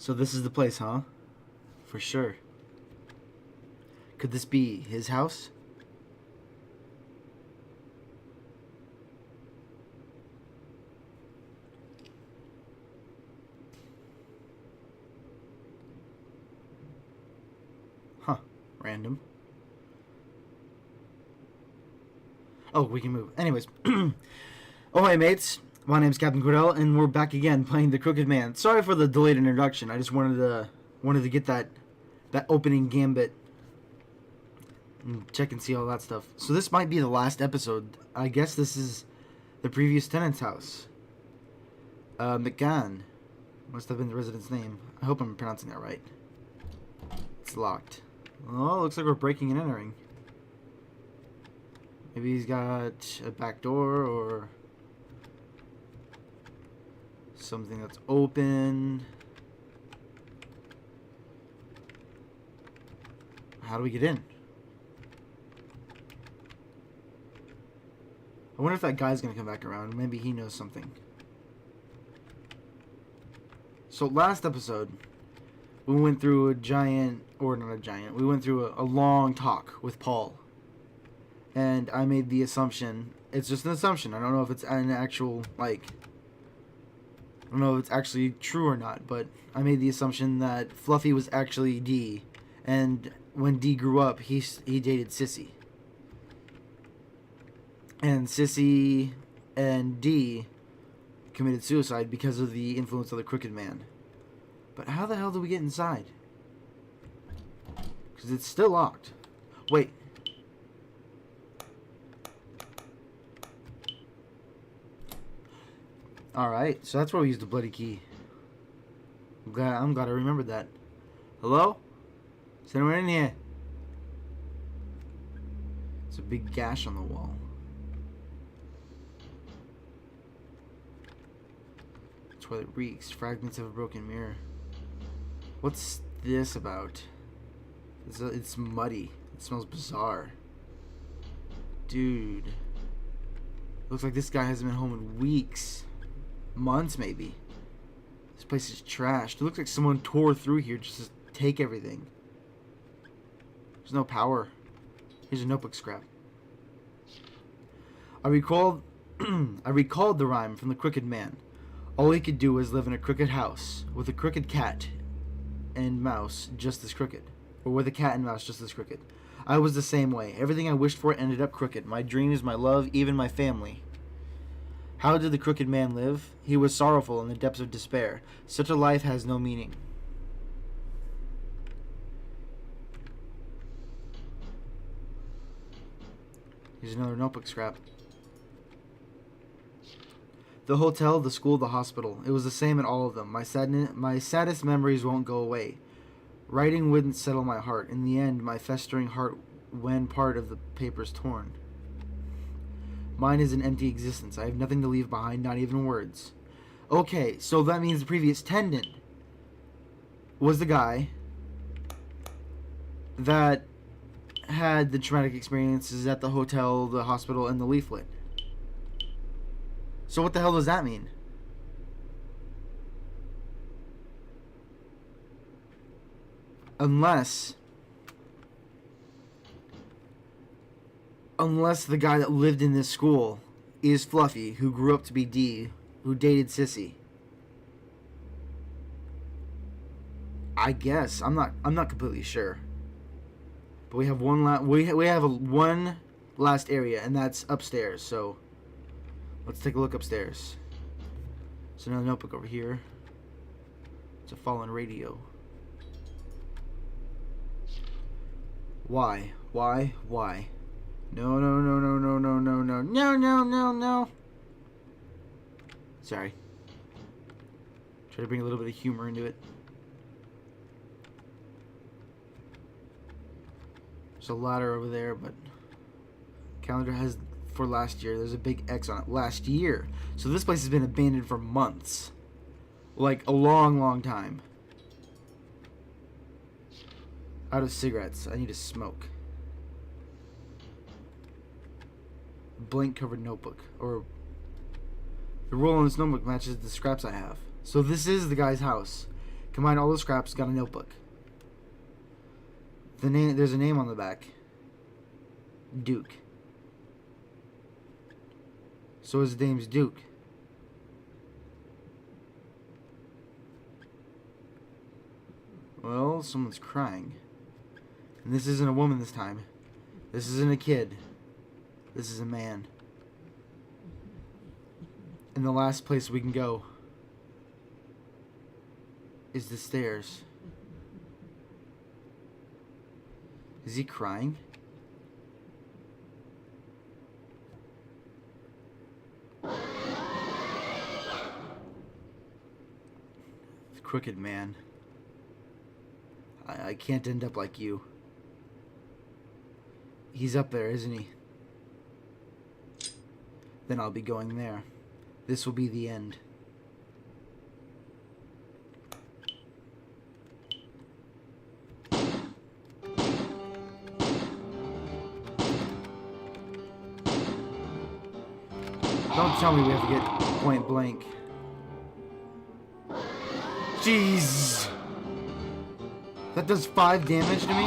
So this is the place, huh? For sure. Could this be his house? Huh. Random. Oh, we can move. Anyways. Oh, hey, mates. My name's Captain Cordell, and we're back again playing the Crooked Man. Sorry for the delayed introduction. I just wanted to get that opening gambit and check and see all that stuff. So this might be the last episode. I guess this is the previous tenant's house. McGann must have been the resident's name. I hope I'm pronouncing that right. It's locked. Oh, looks like we're breaking and entering. Maybe he's got a back door or something that's open. How do we get in? I wonder if that guy's gonna come back around. Maybe he knows something. So last episode, we went through we went through a long talk with Paul. And I made the assumption, it's just an assumption, I don't know if it's an actual, I don't know if it's actually true or not, but I made the assumption that Fluffy was actually Dee, and when Dee grew up, he dated Sissy. And Sissy and Dee committed suicide because of the influence of the Crooked Man. But how the hell do we get inside? Because it's still locked. Wait. Alright, so that's where we used the bloody key. I'm glad I remembered that. Hello? Is anyone in here? It's a big gash on the wall. Toilet reeks. Fragments of a broken mirror. What's this about? It's muddy. It smells bizarre. Dude. Looks like this guy hasn't been home in weeks. Months, maybe. This place is trashed. It looks like someone tore through here just to take everything. There's no power. Here's a notebook scrap. I recalled the rhyme from the Crooked Man. All he could do was live in a crooked house with a crooked cat and mouse just as crooked. Or with a cat and mouse just as crooked. I was the same way. Everything I wished for ended up crooked. My dreams, my love, even my family. How did the Crooked Man live? He was sorrowful in the depths of despair. Such a life has no meaning. Here's another notebook scrap. The hotel, the school, the hospital. It was the same in all of them. My saddest memories won't go away. Writing wouldn't settle my heart. In the end, my festering heart when part of the paper's torn. Mine is an empty existence. I have nothing to leave behind, not even words. Okay, so that means the previous tenant was the guy that had the traumatic experiences at the hotel, the hospital, and the leaflet. So what the hell does that mean? Unless the guy that lived in this school is Fluffy, who grew up to be Dee, who dated Sissy. I guess I'm not completely sure. But we have one last area, and that's upstairs. So let's take a look upstairs. There's another notebook over here. It's a fallen radio. Why? No. Sorry. Try to bring a little bit of humor into it. There's a ladder over there, but calendar has for last year. There's a big X on it. Last year. So this place has been abandoned for months. Like a long time. Out of cigarettes. I need to smoke. Blank covered notebook. Or the roll on this notebook matches the scraps I have. So this is the guy's house. Combined all the scraps, got a notebook. There's a name on the back. Duke. So his name's Duke. Well, someone's crying. And this isn't a woman this time. This isn't a kid. This is a man. And the last place we can go is the stairs. Is he crying? The crooked man. I can't end up like you. He's up there, isn't he? Then I'll be going there. This will be the end. Don't tell me we have to get point blank. Jeez. That does 5 damage to me?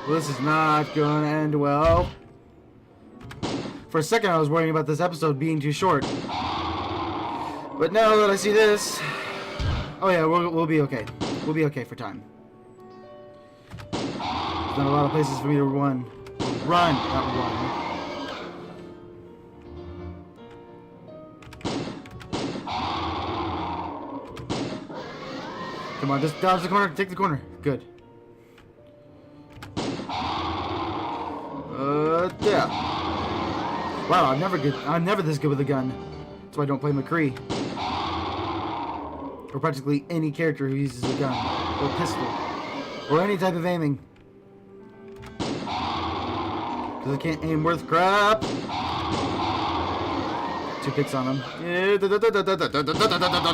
Well, this is not gonna end well. For a second I was worrying about this episode being too short. But now that I see this... Oh yeah, we'll be okay. We'll be okay for time. There's not a lot of places for me to run. Run, not run. Come on, just dodge the corner. Take the corner. Good. Yeah. Wow, I'm never this good with a gun. That's why I don't play McCree. Or practically any character who uses a gun. Or pistol. Or any type of aiming. Because I can't aim worth crap. 2 picks on him.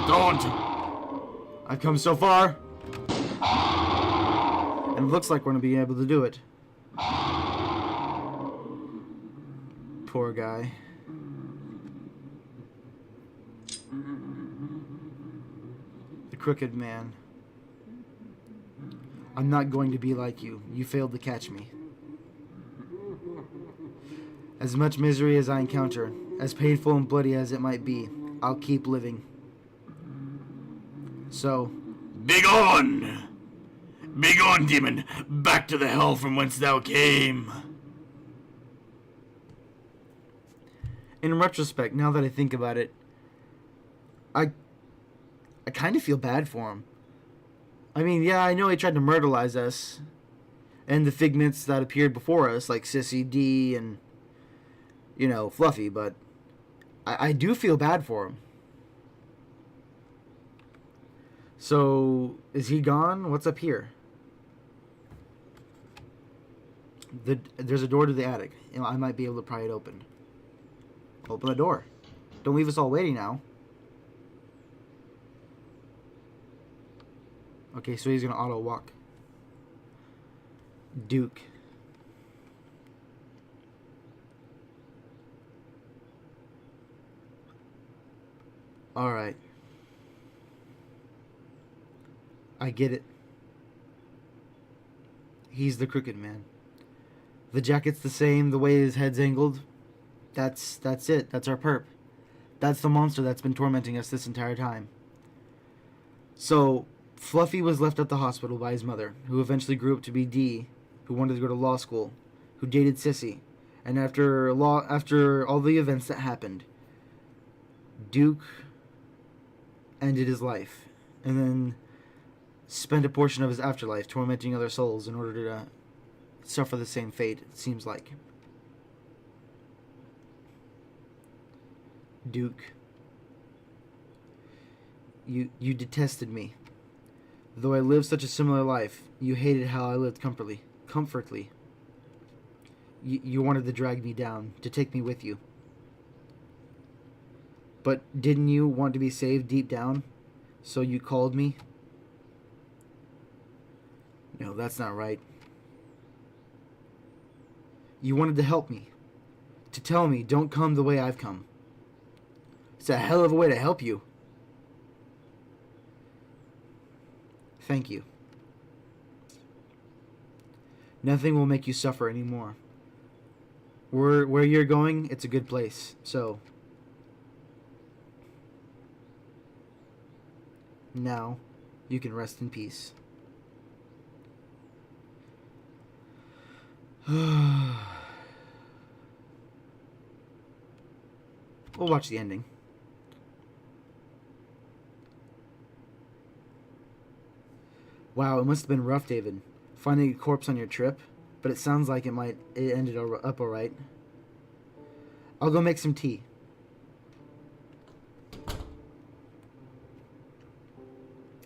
Don't! I've come so far. And it looks like we're going to be able to do it. Poor guy. The crooked man. I'm not going to be like you. You failed to catch me. As much misery as I encounter, as painful and bloody as it might be, I'll keep living. So, begone! Begone, demon! Back to the hell from whence thou came! In retrospect, now that I think about it, I kind of feel bad for him. I mean, yeah, I know he tried to murderalize us, and the figments that appeared before us, like Sissy D and, you know, Fluffy, but I do feel bad for him. So, is he gone? What's up here? There's a door to the attic. You know, I might be able to pry it open. Open the door. Don't leave us all waiting now. Okay, so he's gonna auto walk. Duke. Alright. I get it. He's the crooked man. The jacket's the same, the way his head's angled. That's it. That's our perp. That's the monster that's been tormenting us this entire time. So, Fluffy was left at the hospital by his mother, who eventually grew up to be Dee, who wanted to go to law school, who dated Sissy. And after all the events that happened, Duke ended his life. And then spent a portion of his afterlife tormenting other souls in order to suffer the same fate, it seems like. Duke, you detested me. Though I lived such a similar life, you hated how I lived comfortably. You wanted to drag me down, to take me with you. But didn't you want to be saved deep down? So you called me? No, that's not right. You wanted to help me. To tell me, don't come the way I've come. It's a hell of a way to help you. Thank you. Nothing will make you suffer anymore. Where you're going, it's a good place. So, now, you can rest in peace. We'll watch the ending. Wow, it must have been rough, David. Finding a corpse on your trip, but it sounds like it ended up alright. I'll go make some tea.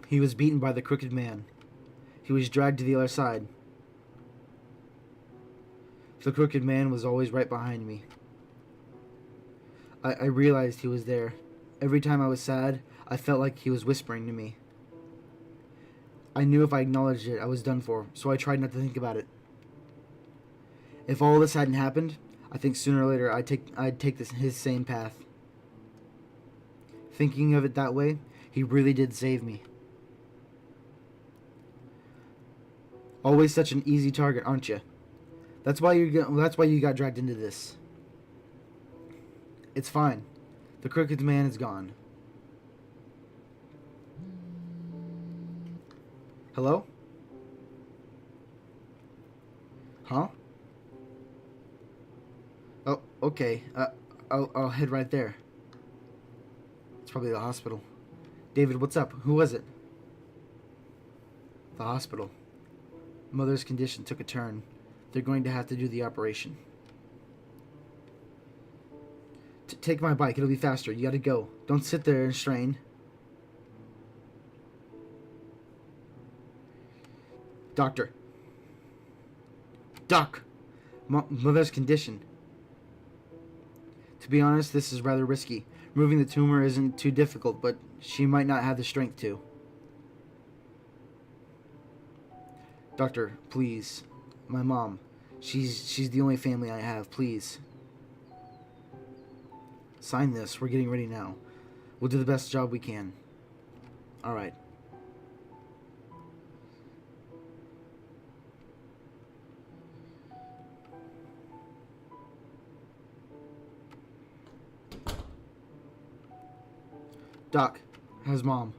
He was beaten by the crooked man. He was dragged to the other side. The crooked man was always right behind me. I realized he was there. Every time I was sad, I felt like he was whispering to me. I knew if I acknowledged it, I was done for, so I tried not to think about it. If all this hadn't happened, I think sooner or later I'd take his same path. Thinking of it that way, he really did save me. Always such an easy target, aren't you? That's why you got dragged into this. It's fine. The crooked man is gone. Hello? Huh? Oh, okay. I'll head right there. It's probably the hospital. David, what's up? Who was it? The hospital. Mother's condition took a turn. They're going to have to do the operation. Take my bike. It'll be faster. You gotta go. Don't sit there and strain. Doctor. Doc. Mother's condition. To be honest, this is rather risky. Removing the tumor isn't too difficult, but she might not have the strength to. Doctor, please. My mom. She's the only family I have. Please. Sign this. We're getting ready now. We'll do the best job we can. Alright. Doc, how's Mom?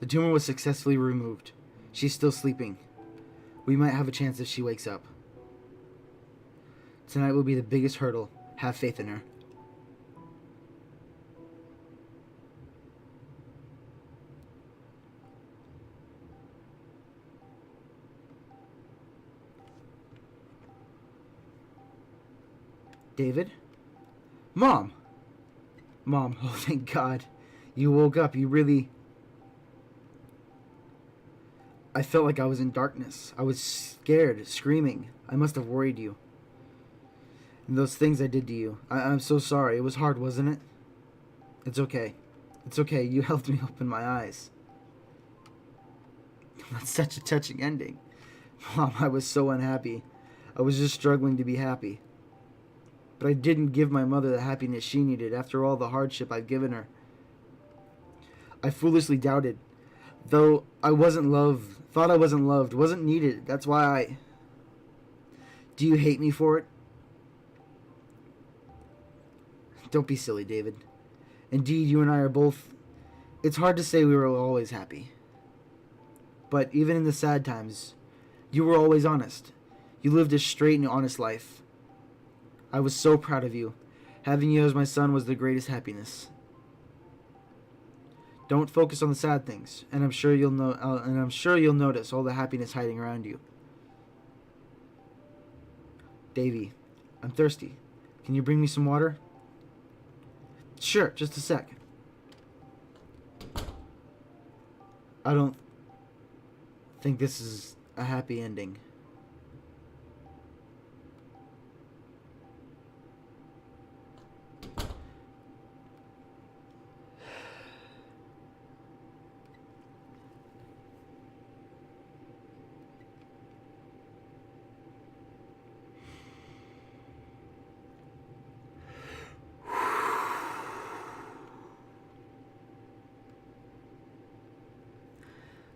The tumor was successfully removed. She's still sleeping. We might have a chance if she wakes up. Tonight will be the biggest hurdle. Have faith in her. David? Mom! Mom, oh thank God. You woke up. You really... I felt like I was in darkness. I was scared, screaming. I must have worried you. And those things I did to you. I'm so sorry. It was hard, wasn't it? It's okay. It's okay. You helped me open my eyes. That's such a touching ending. Mom, I was so unhappy. I was just struggling to be happy. But I didn't give my mother the happiness she needed after all the hardship I've given her. I foolishly doubted. Though I wasn't loved, thought I wasn't loved, wasn't needed. That's why I... Do you hate me for it? Don't be silly, David. Indeed, you and I are both... It's hard to say we were always happy. But even in the sad times, you were always honest. You lived a straight and honest life. I was so proud of you. Having you as my son was the greatest happiness. Don't focus on the sad things, and I'm sure you'll notice all the happiness hiding around you. Davy, I'm thirsty. Can you bring me some water? Sure, just a sec. I don't think this is a happy ending.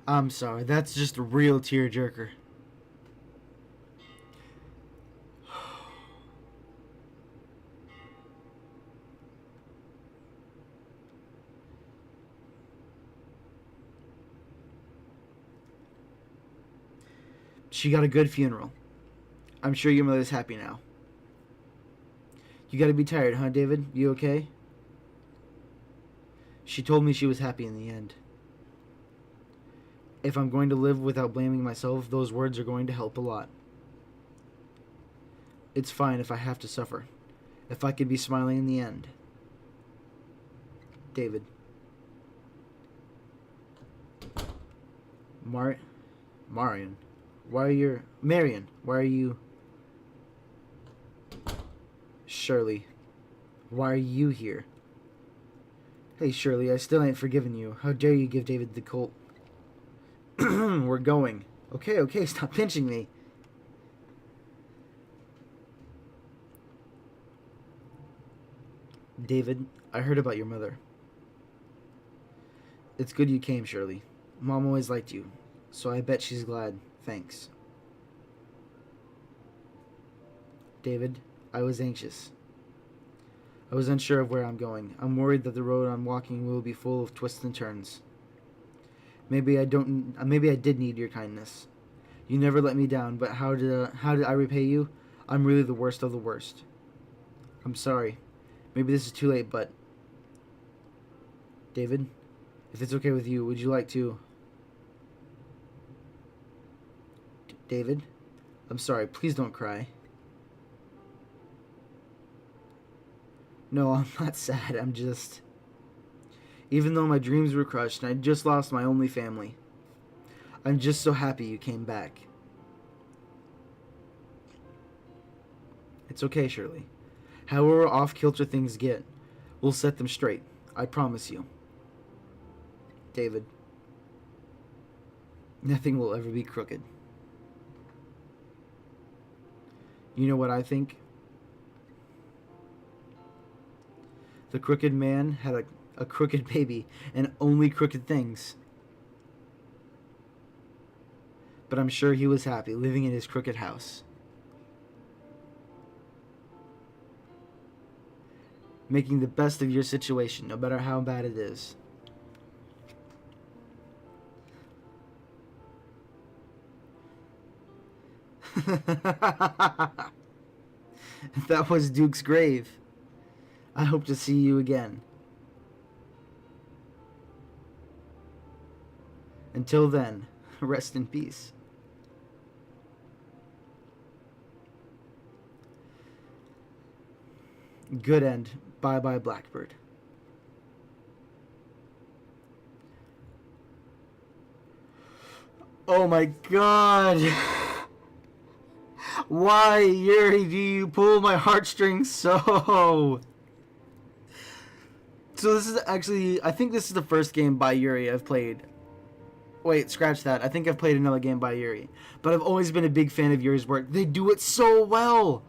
I'm sorry. That's just a real tearjerker. She got a good funeral. I'm sure your mother's happy now. You gotta be tired, huh, David? You okay? She told me she was happy in the end. If I'm going to live without blaming myself, those words are going to help a lot. It's fine if I have to suffer. If I can be smiling in the end. David. Marion. Marion, why are you... Shirley. Why are you here? Hey, Shirley, I still ain't forgiven you. How dare you give David the colt? We're going. Okay, stop pinching me. David, I heard about your mother. It's good you came, Shirley. Mom always liked you, so I bet she's glad. Thanks. David, I was anxious. I was unsure of where I'm going. I'm worried that the road I'm walking will be full of twists and turns. Maybe I did need your kindness. You never let me down, but how did I repay you? I'm really the worst of the worst. I'm sorry. Maybe this is too late, but... David, if it's okay with you, would you like to... David, I'm sorry. Please don't cry. No, I'm not sad. I'm just... Even though my dreams were crushed and I just lost my only family, I'm just so happy you came back. It's okay, Shirley. However off-kilter things get, we'll set them straight. I promise you. David, nothing will ever be crooked. You know what I think? The crooked man had a crooked baby and only crooked things. But I'm sure he was happy living in his crooked house. Making the best of your situation, no matter how bad it is. That was Duke's grave. I hope to see you again. Until then, rest in peace. Good end. Bye-bye, Blackbird. Oh my god! Why, Yuri, do you pull my heartstrings so? So this is actually, I think this is the first game by Yuri I've played. Wait, scratch that. I think I've played another game by Yuri. But I've always been a big fan of Yuri's work. They do it so well!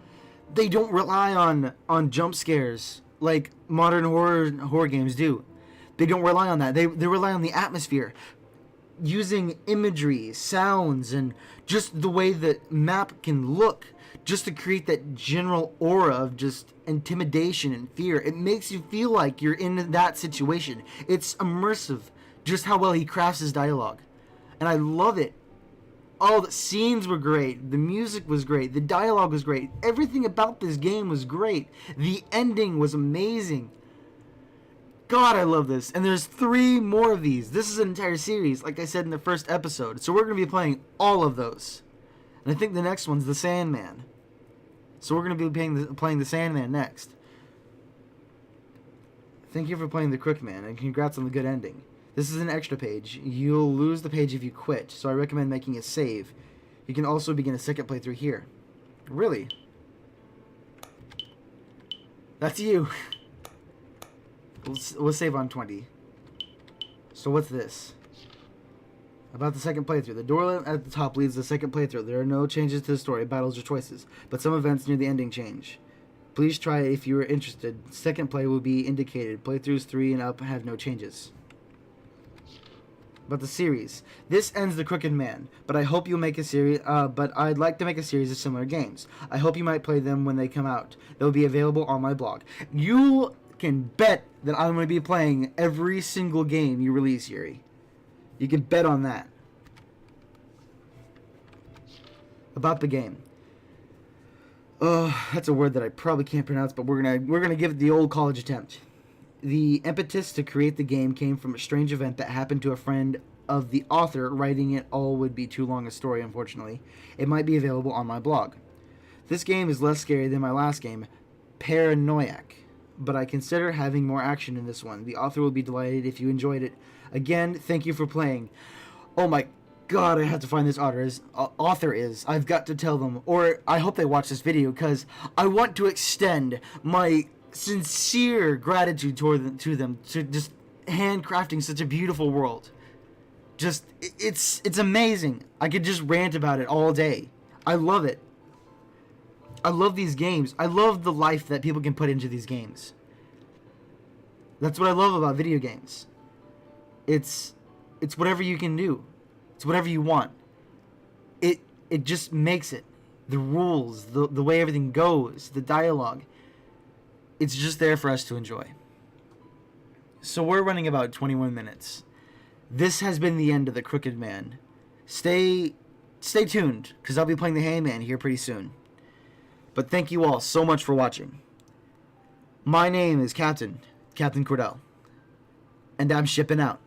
They don't rely on jump scares like modern horror games do. They don't rely on that. They rely on the atmosphere. Using imagery, sounds, and just the way that map can look, just to create that general aura of just intimidation and fear. It makes you feel like you're in that situation. It's immersive, just how well he crafts his dialogue. And I love it. Oh, the scenes were great. The music was great. The dialogue was great. Everything about this game was great. The ending was amazing. God, I love this. And there's 3 more of these. This is an entire series, like I said in the first episode. So we're going to be playing all of those. And I think the next one's the Sandman. So we're going to be playing the Sandman next. Thank you for playing the Crookman, and congrats on the good ending. This is an extra page. You'll lose the page if you quit, so I recommend making a save. You can also begin a second playthrough here. Really? That's you. We'll save on 20. So what's this? About the second playthrough. The door at the top leads to the second playthrough. There are no changes to the story, battles, or choices, but some events near the ending change. Please try it if you are interested. Second play will be indicated. Playthroughs 3 and up have no changes. about the series. This ends the Crooked Man, but I hope you'll make a series. But I'd like to make a series of similar games. I hope you might play them when they come out. They'll be available on my blog. You can bet that I'm going to be playing every single game you release, Yuri. You can bet on that. About the game. That's a word that I probably can't pronounce, but we're gonna give it the old college attempt. The impetus to create the game came from a strange event that happened to a friend of the author. Writing it all would be too long a story, unfortunately. It might be available on my blog. This game is less scary than my last game, Paranoiac, but I consider having more action in this one. The author will be delighted if you enjoyed it. Again, thank you for playing. Oh my God, I have to find this author is. I've got to tell them, or I hope they watch this video, because I want to extend my sincere gratitude to them to just handcrafting such a beautiful world. Just, it's amazing. I could just rant about it all day. I love it. I love these games. I love the life that people can put into these games. That's what I love about video games. It's whatever you can do. It's whatever you want. It just makes it. The rules, the way everything goes, the dialogue. It's just there for us to enjoy. So we're running about 21 minutes. This has been the end of the Crooked Man. Stay tuned, because I'll be playing the Hangman here pretty soon. But thank you all so much for watching. My name is Captain Cordell. And I'm shipping out.